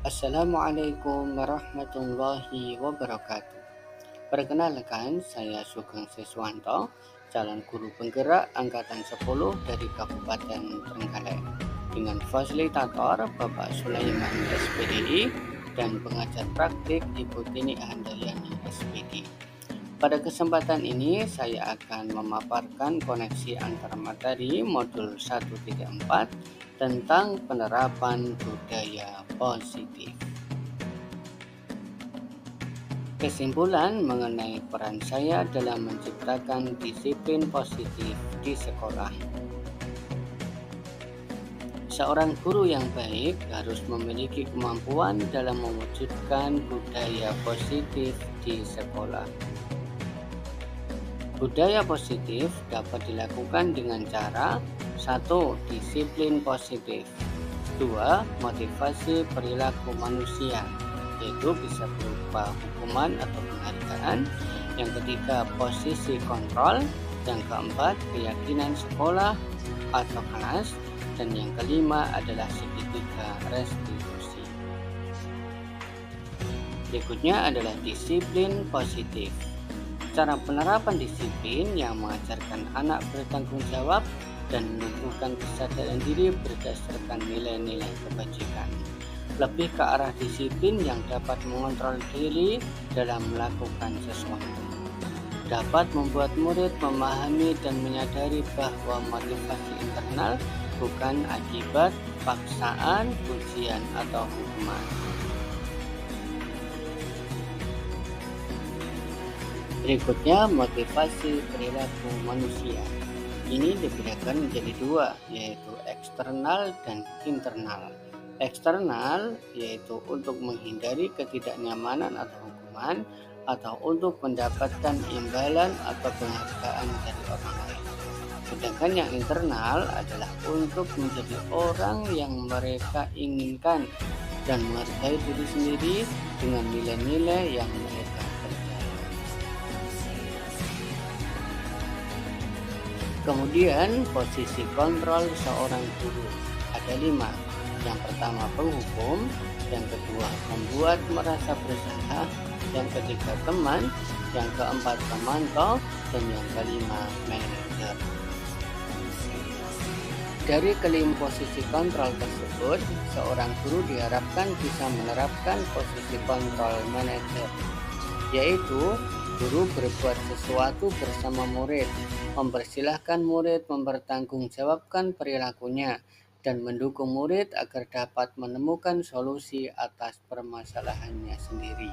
Assalamualaikum warahmatullahi wabarakatuh. Perkenalkan, saya Sugeng Siswanto, calon guru penggerak Angkatan 10 dari Kabupaten Trenggalek, dengan fasilitator Bapak Sulaiman SPDI dan pengajar praktik Ibu Tini Handayani SPD. Pada kesempatan ini saya akan memaparkan koneksi antar materi modul 134 tentang penerapan budaya positif. Kesimpulan mengenai peran saya dalam menciptakan disiplin positif di sekolah. Seorang guru yang baik harus memiliki kemampuan dalam mewujudkan budaya positif di sekolah. Budaya positif dapat dilakukan dengan cara 1. Disiplin positif. 2. Motivasi perilaku manusia, yaitu bisa berupa hukuman atau penghargaan. Yang ketiga, posisi kontrol. Yang keempat, keyakinan sekolah atau kelas. Dan yang kelima adalah segitiga restitusi. Berikutnya adalah disiplin positif. Cara penerapan disiplin yang mengajarkan anak bertanggung jawab dan menumbuhkan kesadaran diri berdasarkan nilai-nilai kebajikan. Lebih ke arah disiplin yang dapat mengontrol diri dalam melakukan sesuatu. Dapat membuat murid memahami dan menyadari bahwa motivasi internal bukan akibat paksaan, ujian, atau hukuman. Berikutnya, motivasi perilaku manusia. Ini dibedakan menjadi dua, yaitu eksternal dan internal. Eksternal yaitu untuk menghindari ketidaknyamanan atau hukuman, atau untuk mendapatkan imbalan atau penghargaan dari orang lain. Sedangkan yang internal adalah untuk menjadi orang yang mereka inginkan dan menghargai diri sendiri dengan nilai-nilai yang mereka percaya. Kemudian posisi kontrol seorang guru ada 5. Yang pertama penghukum, yang kedua membuat merasa bersalah, yang ketiga teman, yang keempat pemantau, dan yang kelima manajer. Dari kelima posisi kontrol tersebut, seorang guru diharapkan bisa menerapkan posisi kontrol manajer, yaitu guru berbuat sesuatu bersama murid, mempersilahkan murid mempertanggungjawabkan perilakunya, dan mendukung murid agar dapat menemukan solusi atas permasalahannya sendiri.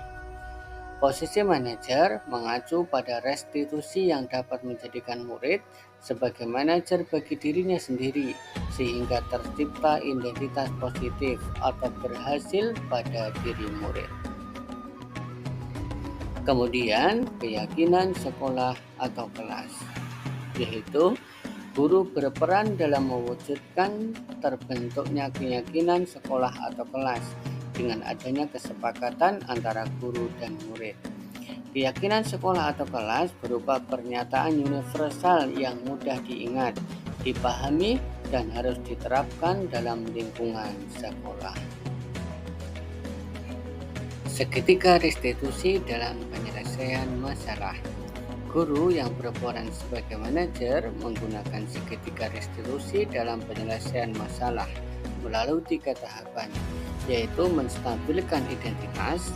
Posisi manajer mengacu pada restitusi yang dapat menjadikan murid sebagai manajer bagi dirinya sendiri, sehingga tercipta identitas positif atau berhasil pada diri murid. Kemudian, keyakinan sekolah atau kelas, yaitu guru berperan dalam mewujudkan terbentuknya keyakinan sekolah atau kelas dengan adanya kesepakatan antara guru dan murid. Keyakinan sekolah atau kelas berupa pernyataan universal yang mudah diingat, dipahami, dan harus diterapkan dalam lingkungan sekolah. Segitiga restitusi dalam penyelesaian masalah. Guru yang berperan sebagai manajer menggunakan segitiga restitusi dalam penyelesaian masalah melalui 3 tahapan, yaitu menstabilkan identitas,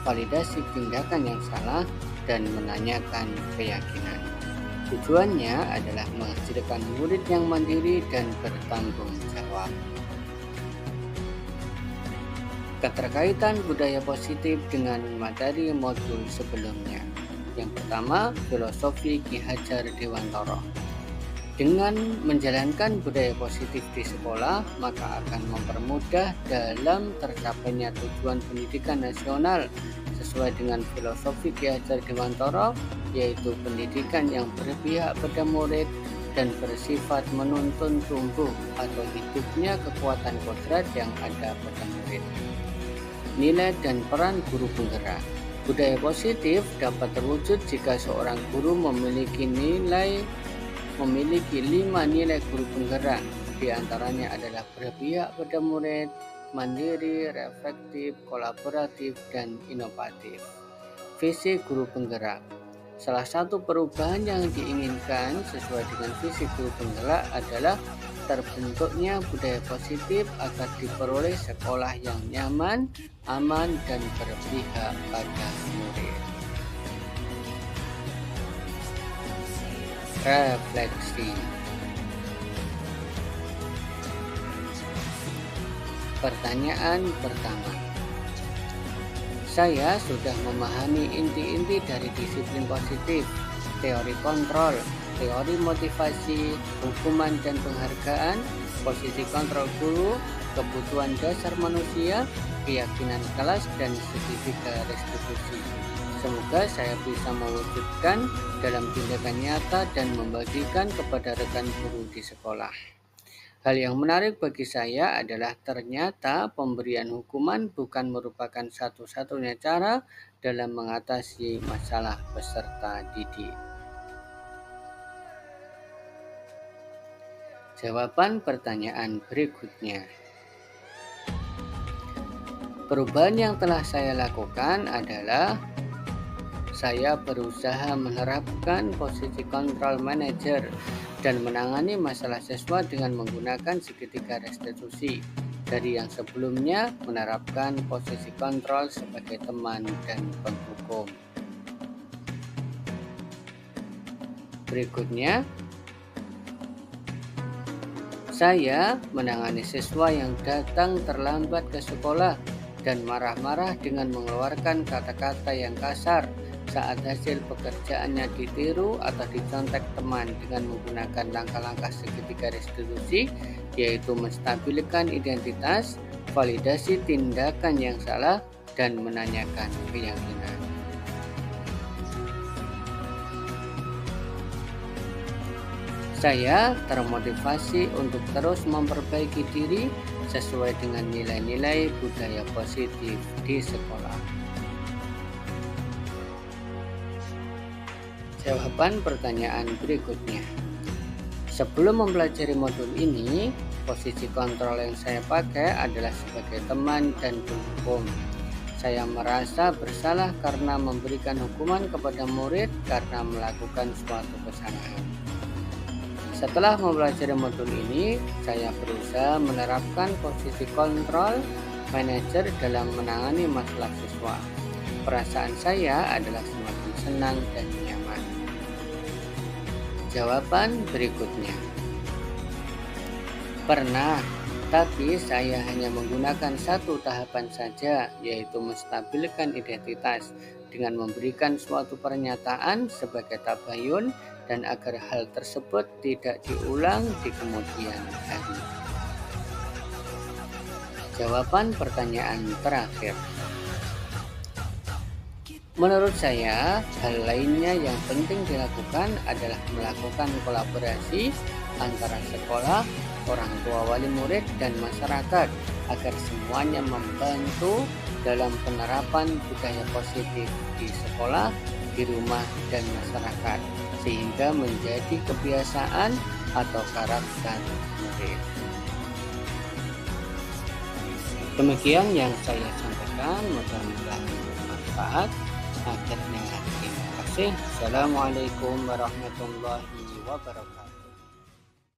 validasi tindakan yang salah, dan menanyakan keyakinan. Tujuannya adalah menghasilkan murid yang mandiri dan bertanggung jawab. Keterkaitan budaya positif dengan materi modul sebelumnya. Yang pertama, filosofi Ki Hajar Dewantara. Dengan menjalankan budaya positif di sekolah, maka akan mempermudah dalam tercapainya tujuan pendidikan nasional sesuai dengan filosofi Ki Hajar Dewantara, yaitu pendidikan yang berpihak pada murid dan bersifat menuntun tumbuh atau hidupnya kekuatan kodrat yang ada pada murid. Nilai dan peran guru penggerak. Budaya positif dapat terwujud jika seorang guru memiliki 5 nilai guru penggerak. Di antaranya adalah berpihak pada murid, mandiri, reflektif, kolaboratif, dan inovatif. Visi guru penggerak. Salah satu perubahan yang diinginkan sesuai dengan visi guru penggerak adalah terbentuknya budaya positif agar diperoleh sekolah yang nyaman, aman, dan berpihak pada murid. Refleksi. Pertanyaan pertama. Saya sudah memahami inti-inti dari disiplin positif, teori kontrol, teori motivasi, hukuman dan penghargaan, posisi kontrol guru, kebutuhan dasar manusia, keyakinan kelas, dan segitiga restitusi. Semoga saya bisa mewujudkan dalam tindakan nyata dan membagikan kepada rekan guru di sekolah. Hal yang menarik bagi saya adalah ternyata pemberian hukuman bukan merupakan satu-satunya cara dalam mengatasi masalah peserta didik. Jawaban pertanyaan berikutnya. Perubahan yang telah saya lakukan adalah saya berusaha menerapkan posisi kontrol manajer dan menangani masalah siswa dengan menggunakan segitiga restitusi dari yang sebelumnya menerapkan posisi kontrol sebagai teman dan penghukum. Berikutnya, saya menangani siswa yang datang terlambat ke sekolah dan marah-marah dengan mengeluarkan kata-kata yang kasar saat hasil pekerjaannya ditiru atau dicontek teman dengan menggunakan langkah-langkah segitiga restitusi, yaitu menstabilkan identitas, validasi tindakan yang salah, dan menanyakan keyakinan. Saya termotivasi untuk terus memperbaiki diri sesuai dengan nilai-nilai budaya positif di sekolah. Jawaban pertanyaan berikutnya. Sebelum mempelajari modul ini, posisi kontrol yang saya pakai adalah sebagai teman dan penghukum. Saya merasa bersalah karena memberikan hukuman kepada murid karena melakukan suatu kesalahan. Setelah mempelajari modul ini, saya berusaha menerapkan posisi kontrol manajer dalam menangani masalah siswa. Perasaan saya adalah semakin senang dan nyaman. Jawaban berikutnya. Pernah, tapi saya hanya menggunakan satu tahapan saja, yaitu menstabilkan identitas dengan memberikan suatu pernyataan sebagai tabayun dan agar hal tersebut tidak diulang di kemudian hari. Jawaban pertanyaan terakhir. Menurut saya, hal lainnya yang penting dilakukan adalah melakukan kolaborasi antara sekolah, orang tua wali murid, dan masyarakat agar semuanya membantu dalam penerapan budaya positif di sekolah, di rumah, dan masyarakat, sehingga menjadi kebiasaan atau karakter murid. Demikian yang saya sampaikan, mudah-mudahan bermanfaat. Akhirnya, terima kasih. Assalamualaikum warahmatullahi wabarakatuh.